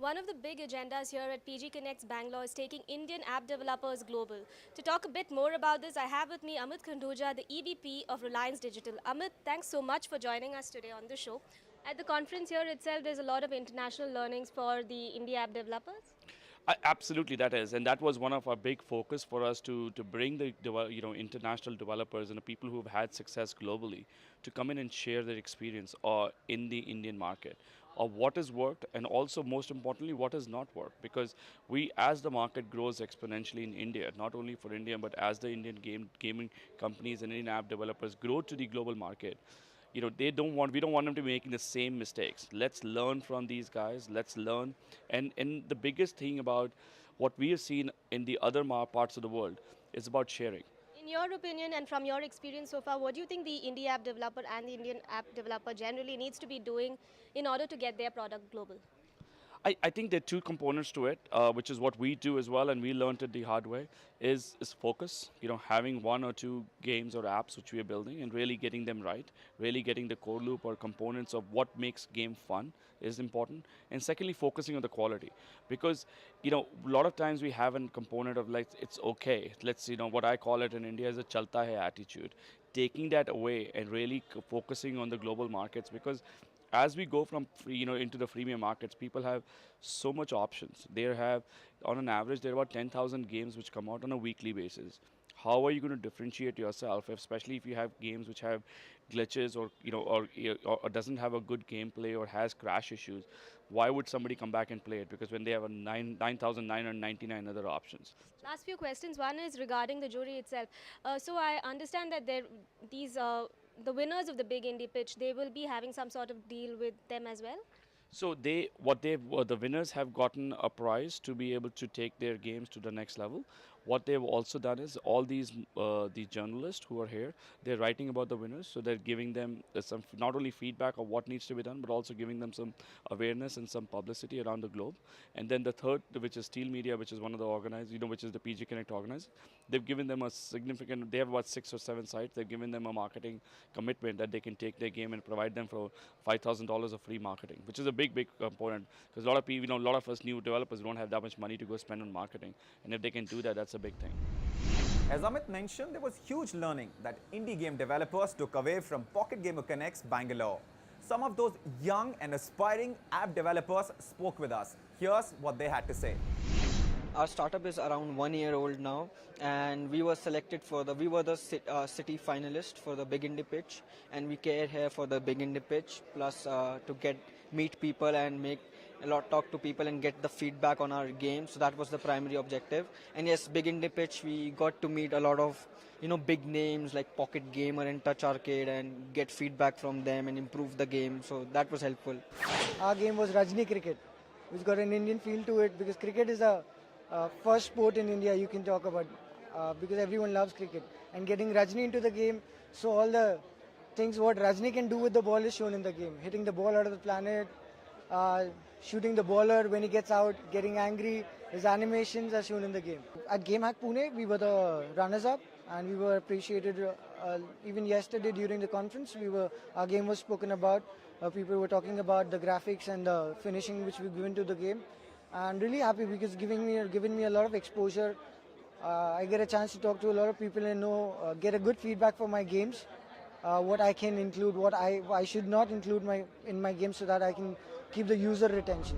One of the big agendas here at PG Connects Bangalore is taking Indian app developers global. To talk a bit more about this, I have with me Amit Khandoja, the EVP of Reliance Digital. Amit, thanks so much for joining us today on the show. At the conference here itself, there's a lot of international learnings for the India app developers. Absolutely, that is, and that was one of our big focus for us to bring the international developers and the people who have had success globally to come in and share their experience in the Indian market, or what has worked, and also most importantly, what has not worked. Because we, as the market grows exponentially in India, not only for India, but as the Indian gaming companies and Indian app developers grow to the global market, we don't want them to be making the same mistakes. Let's learn from these guys. Let's learn. And the biggest thing about what we have seen in the other parts of the world is about sharing. In your opinion and from your experience so far, what do you think the India app developer and the Indian app developer generally needs to be doing in order to get their product global? I think there are two components to it, which is what we do as well, and we learned it the hard way, is focus. Having one or two games or apps which we are building and really getting them right, really getting the core loop or components of what makes game fun is important. And secondly, focusing on the quality. Because, a lot of times we have a component of like, it's okay. Let's, what I call it in India is a chalta hai attitude. Taking that away and really focusing on the global markets, because as we go from into the freemium markets, people have so much options. They have, on an average, there are about 10,000 games which come out on a weekly basis. How are you going to differentiate yourself, especially if you have games which have glitches or doesn't have a good gameplay or has crash issues? Why would somebody come back and play it? Because when they have a 9,999 other options. Last few questions. One is regarding the jury itself. So I understand that the winners of the big indie pitch, they will be having some sort of deal with them as well. So the winners have gotten a prize to be able to take their games to the next level. What they've also done is all these journalists who are here, they're writing about the winners, so they're giving them some not only feedback of what needs to be done, but also giving them some awareness and some publicity around the globe. And then the third, which is Steel Media, which is one of the organizers, which is the PG Connect organizer, they've given them a significant. They have about 6 or 7 sites. They've given them a marketing commitment that they can take their game and provide them for $5,000 of free marketing, which is a big component, because a lot of people, a lot of us new developers don't have that much money to go spend on marketing, and if they can do that, that's a big thing. As Amit mentioned, there was huge learning that indie game developers took away from Pocket Gamer Connects Bangalore. Some of those young and aspiring app developers spoke with us. Here's what they had to say. Our startup is around 1 year old now, and we were selected we were the city finalist for the Big Indie Pitch, and we came here for the Big Indie Pitch, plus to meet people and talk to people and get the feedback on our game. So that was the primary objective. And yes, Big Indie Pitch, we got to meet a lot of big names like Pocket Gamer and Touch Arcade and get feedback from them and improve the game. So that was helpful. Our game was Rajni Cricket, which got an Indian feel to it, because cricket is a first sport in India you can talk about, because everyone loves cricket. And getting Rajni into the game, so all the things what Rajni can do with the ball is shown in the game. Hitting the ball out of the planet, shooting the bowler when he gets out, getting angry, his animations are shown in the game. At GameHack Pune, we were the runners-up, and we were appreciated. Even yesterday during the conference, our game was spoken about. People were talking about the graphics and the finishing which we've given to the game. And really happy, because given me a lot of exposure. I get a chance to talk to a lot of people and get a good feedback for my games, what I can include, what I should not include in my games, so that I can keep the user retention.